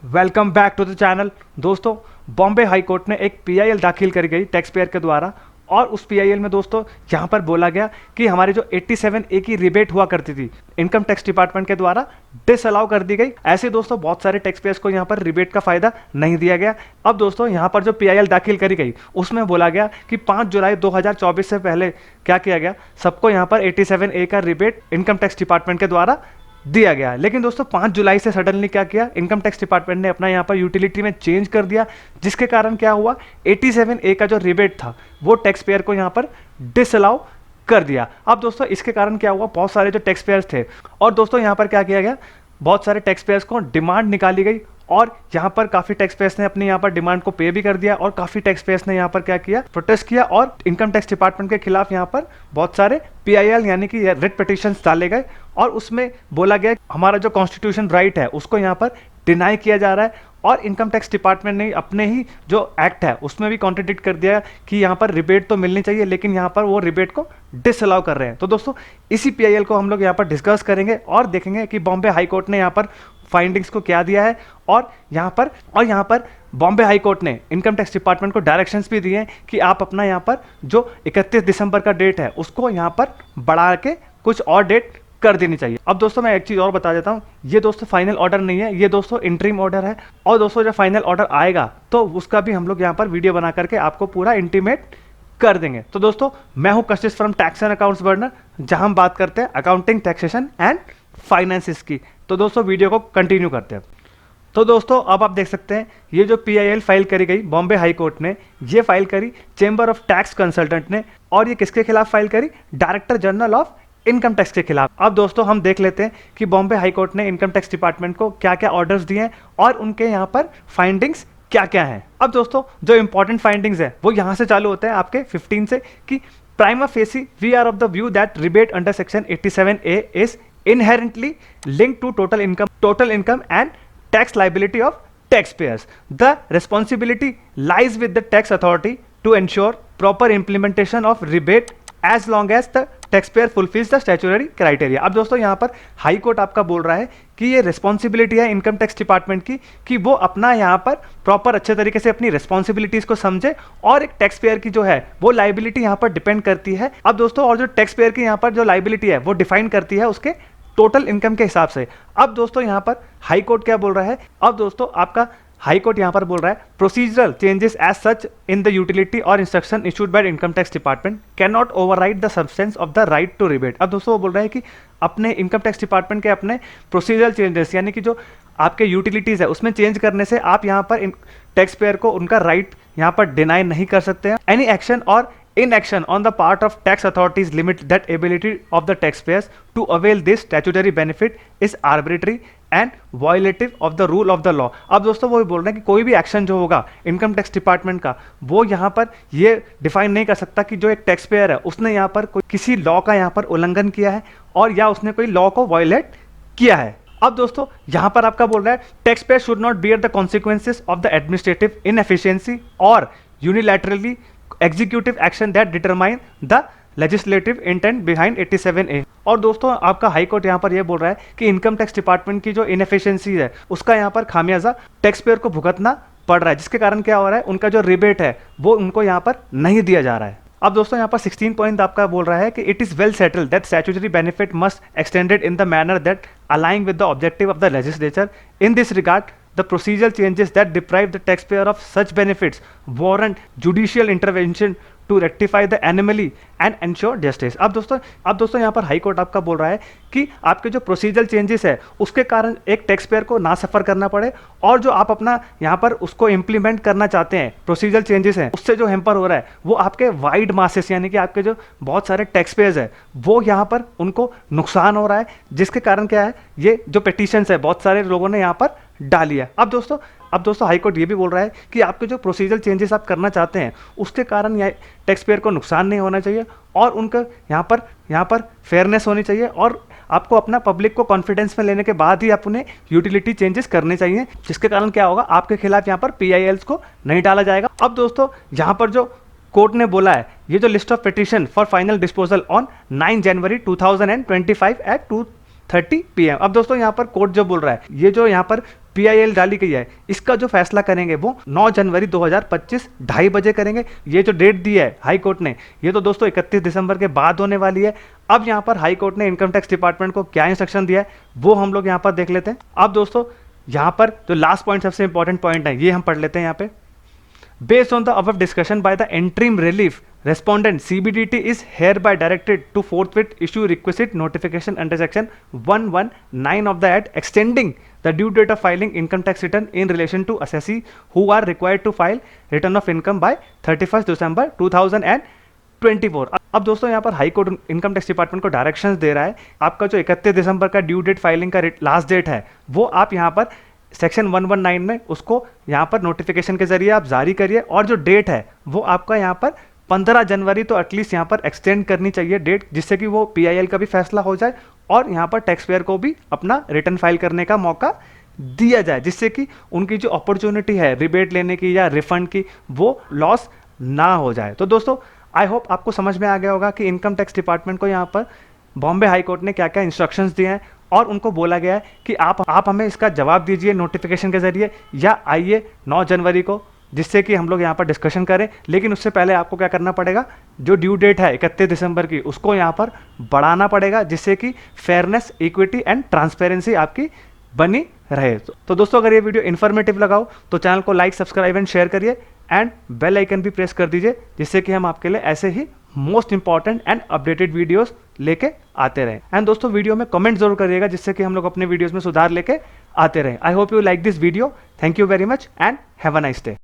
Welcome back to the channel. दोस्तों, Bombay high court ने एक पीआईएल दाखिल करी गई टैक्स पेयर के द्वारा, और उस पीआईएल में दोस्तों यहाँ पर बोला गया कि हमारी जो 87A की रिबेट हुआ करती थी इनकम टैक्स डिपार्टमेंट के द्वारा डिसअलाउ कर दी गई। ऐसे दोस्तों बहुत सारे टैक्स पेयर्स को यहाँ पर रिबेट का फायदा नहीं दिया गया। अब दोस्तों यहाँ पर जो पीआईएल दाखिल करी गई उसमें बोला गया कि 5 जुलाई 2024 से पहले क्या किया गया, सबको यहाँ पर 87A का रिबेट इनकम टैक्स डिपार्टमेंट के द्वारा दिया गया। लेकिन दोस्तों 5 जुलाई से सडनली क्या किया, इनकम टैक्स डिपार्टमेंट ने अपना यहाँ पर यूटिलिटी में चेंज कर दिया, जिसके कारण क्या हुआ, 87A का जो रिबेट था वो टैक्स पेयर को यहाँ पर डिसअलाउ कर दिया। अब दोस्तों इसके कारण क्या हुआ, बहुत सारे जो टैक्स पेयर्स थे, और दोस्तों यहाँ पर क्या किया गया, बहुत सारे टैक्स पेयर्स को डिमांड निकाली गई, और यहाँ पर काफ़ी टैक्स पेयर्स ने अपने यहाँ पर डिमांड को पे भी कर दिया, और काफ़ी टैक्स पेयर्स ने यहाँ पर क्या किया, प्रोटेस्ट किया, और इनकम टैक्स डिपार्टमेंट के खिलाफ यहाँ पर बहुत सारे पीआईएल यानी कि रिट पिटिशंस डाले गए, और उसमें बोला गया हमारा जो कॉन्स्टिट्यूशन राइट है उसको यहाँ पर डिनाई किया जा रहा है, और इनकम टैक्स डिपार्टमेंट ने अपने ही जो एक्ट है उसमें भी कॉन्ट्रडिक्ट कर दिया कि यहाँ पर रिबेट तो मिलनी चाहिए, लेकिन यहाँ पर वो रिबेट को डिसअलाउ कर रहे हैं। तो दोस्तों इसी पीआईएल को हम लोग यहाँ पर डिस्कस करेंगे और देखेंगे कि बॉम्बे हाई कोर्ट ने यहाँ पर फाइंडिंग्स को क्या दिया है, और यहाँ पर बॉम्बे हाई कोर्ट ने इनकम टैक्स डिपार्टमेंट को डायरेक्शंस भी दिए हैं कि आप अपना यहाँ पर जो 31 दिसंबर का डेट है उसको यहाँ पर बढ़ा के कुछ और डेट कर देनी चाहिए। अब दोस्तों मैं एक चीज़ और बता देता हूँ, ये दोस्तों फाइनल ऑर्डर नहीं है, ये दोस्तों इंटरिम ऑर्डर है, और दोस्तों जब फाइनल ऑर्डर आएगा तो उसका भी हम लोग यहाँ पर वीडियो बना करके आपको पूरा इंटीमेट कर देंगे। तो दोस्तों मैं हूँ कशिश from tax and accounts burner, जहाँ हम बात करते हैं अकाउंटिंग, टैक्सेशन एंड फाइनेंसिस की। तो दोस्तों वीडियो को कंटिन्यू करते हैं। तो दोस्तों अब आप देख सकते हैं ये जो पीआईएल फाइल करी गई बॉम्बे हाई कोर्ट ने, ये फाइल करी चेंबर ऑफ टैक्स कंसल्टेंट ने, और ये किसके खिलाफ फाइल करी, director general of income tax के खिलाफ। अब दोस्तों हम देख लेते हैं कि बॉम्बे हाई कोर्ट ने इनकम टैक्स डिपार्टमेंट को क्या क्या ऑर्डर्स दिए हैं और उनके यहाँ पर फाइंडिंग्स क्या क्या हैं। अब दोस्तों जो इंपॉर्टेंट फाइंडिंग्स है वो यहाँ से चालू होते हैं आपके 15 से, कि prima facie we are of the view that rebate under section 87A is inherently linked to total income and tax liability of taxpayers. The responsibility lies with the tax authority to ensure proper implementation of rebate as long as the taxpayer fulfills the statutory criteria. अब दोस्तों यहाँ पर high court आपका बोल रहा है कि ये रिस्पॉन्सिबिलिटी है इनकम टैक्स डिपार्टमेंट की कि वो अपना यहाँ पर प्रॉपर अच्छे तरीके से अपनी रिस्पॉन्सिबिलिटीज को समझे, और एक टैक्स पेयर की जो है वो लाइबिलिटी यहाँ पर डिपेंड करती है। अब दोस्तों और जो टैक्स पेयर की यहाँ पर जो लाइबिलिटी है वो डिफाइन करती है उसके टोटल इनकम के हिसाब से। अब दोस्तों यहाँ पर हाई कोर्ट क्या बोल रहा है, अब दोस्तों आपका हाई कोर्ट यहाँ पर बोल रहा है procedural changes as such in the utility और instruction issued by income tax department can not override the substance of the right to rebate. अब दोस्तों वो बोल रहा है कि अपने इनकम टैक्स डिपार्टमेंट के अपने प्रोसीजरल चेंजेस यानी कि जो आपके यूटिलिटीज है उसमें चेंज करने से आप यहाँ पर टैक्स पेयर को उनका राइट यहाँ पर डिनाई नहीं कर सकते हैं। एनी एक्शन और inaction on the part of tax authorities limit that ability of the taxpayers to avail this statutory benefit is arbitrary and violative of the rule of the law। अब दोस्तों वो बोल रहे हैं कि कोई भी एक्शन जो होगा इनकम टैक्स डिपार्टमेंट का वो यहाँ पर ये डिफाइन नहीं कर सकता कि जो एक टैक्स पेयर है उसने यहाँ पर कोई किसी लॉ का यहाँ पर उल्लंघन किया है और या उसने कोई लॉ को वायलेट किया है। अब दोस्तों यहाँ पर आपका बोल रहा है taxpayer should not bear the consequences of the administrative inefficiency और unilaterally executive action that determine the legislative intent behind 87A। और दोस्तों आपका हाई कोर्ट यहाँ पर यह बोल रहा है कि इनकम टैक्स डिपार्टमेंट की जो इनएफिशिएंसी है उसका यहाँ पर खामियाजा टैक्स पेयर को भुगतना पड़ रहा है, जिसके कारण क्या हो रहा है, उनका जो रिबेट है वो उनको यहाँ पर नहीं दिया जा रहा है। अब दोस्तों यहाँ पर 16 पॉइंट आपका बोल रहा है कि it is well settled that statutory benefit must extended in the manner that aligning with the objective of the legislature. In this regard the procedural changes that deprive the taxpayer of such benefits warrant judicial intervention to rectify the anomaly and ensure justice। अब दोस्तों यहाँ पर high court आपका बोल रहा है कि आपके जो प्रोसीजरल चेंजेस है उसके कारण एक टैक्स पेयर को ना सफ़र करना पड़े, और जो आप अपना यहाँ पर उसको इम्प्लीमेंट करना चाहते हैं प्रोसीजरल चेंजेस हैं उससे जो हैम्पर हो रहा है वो आपके वाइड मासेस यानी कि आपके जो बहुत सारे टैक्स पेयर्स है वो यहाँ पर उनको नुकसान हो रहा है, जिसके कारण क्या है ये जो पिटीशंस है बहुत सारे लोगों ने यहाँ पर डाली है। अब दोस्तों हाई कोर्ट ये भी बोल रहा है कि आपके जो प्रोसीजरल चेंजेस आप करना चाहते हैं उसके कारण टैक्स पेयर को नुकसान नहीं होना चाहिए, और उनका यहाँ पर फेयरनेस होनी चाहिए, और आपको अपना पब्लिक को कॉन्फिडेंस में लेने के बाद ही आप उन्हें यूटिलिटी चेंजेस करने चाहिए, जिसके कारण क्या होगा आपके खिलाफ यहाँ पर पीआईएल्स को नहीं डाला जाएगा। अब दोस्तों यहाँ पर जो कोर्ट ने बोला है ये जो list of petition for final disposal on 9 January 2025 at 5:30 PM। अब दोस्तों यहाँ पर कोर्ट जो बोल रहा है, ये जो यहाँ पर PIL डाली गई है, इसका जो फैसला करेंगे वो 9 जनवरी 2025 2:30 बजे करेंगे। ये जो डेट दी है हाई कोर्ट ने, ये तो दोस्तों 31 दिसंबर के बाद होने वाली है। अब यहाँ पर हाई कोर्ट ने इनकम टैक्स डिपार्टमेंट को क्या इंस्ट्रक्शन दिया है वो हम लोग यहाँ पर देख लेते हैं। अब दोस्तों यहाँ पर जो लास्ट पॉइंट, सबसे इंपॉर्टेंट पॉइंट है, ये हम पढ़ लेते हैं यहाँ पे। Based on the above discussion by the interim relief respondent, CBDT is hereby directed to forthwith issue requisite notification under section 119 of the Act, extending the due date of filing income tax return in relation to assessee who are required to file return of income by 31st December 2024। अब दोस्तों यहाँ पर high court income tax department को directions दे रहा है, आपका जो 31 दिसंबर का ड्यू डेट फाइलिंग का लास्ट डेट है, वो आप यहाँ पर सेक्शन 119 में उसको यहाँ पर नोटिफिकेशन के जरिए आप जारी करिए, और जो डेट है वो आपका यहाँ पर 15 जनवरी तो एटलीस्ट यहाँ पर एक्सटेंड करनी चाहिए डेट, जिससे कि वो PIL का भी फैसला हो जाए और यहाँ पर टैक्स पेयर को भी अपना रिटर्न फाइल करने का मौका दिया जाए, जिससे कि उनकी जो अपॉर्चुनिटी है रिबेट लेने की या रिफंड की, वो लॉस ना हो जाए। तो दोस्तों आई होप आपको समझ में आ गया होगा कि इनकम टैक्स डिपार्टमेंट को यहाँ पर बॉम्बे हाई कोर्ट ने क्या क्या इंस्ट्रक्शंस दिए हैं, और उनको बोला गया है कि आप हमें इसका जवाब दीजिए नोटिफिकेशन के जरिए, या आइए 9 जनवरी को, जिससे कि हम लोग यहाँ पर डिस्कशन करें। लेकिन उससे पहले आपको क्या करना पड़ेगा, जो ड्यू डेट है 31 दिसंबर की, उसको यहाँ पर बढ़ाना पड़ेगा, जिससे कि फेयरनेस, इक्विटी एंड ट्रांसपेरेंसी आपकी बनी रहे। तो दोस्तों अगर ये वीडियो इन्फॉर्मेटिव लगाओ तो चैनल को लाइक, सब्सक्राइब एंड शेयर करिए, एंड बेल आइकन भी प्रेस कर दीजिए, जिससे कि हम आपके लिए ऐसे ही most important and updated videos लेके आते रहें। एंड दोस्तों वीडियो में कमेंट जरूर करिएगा, जिससे कि हम लोग अपने वीडियोस में सुधार लेके आते रहें। I hope you like this video. Thank you very much and have a nice day.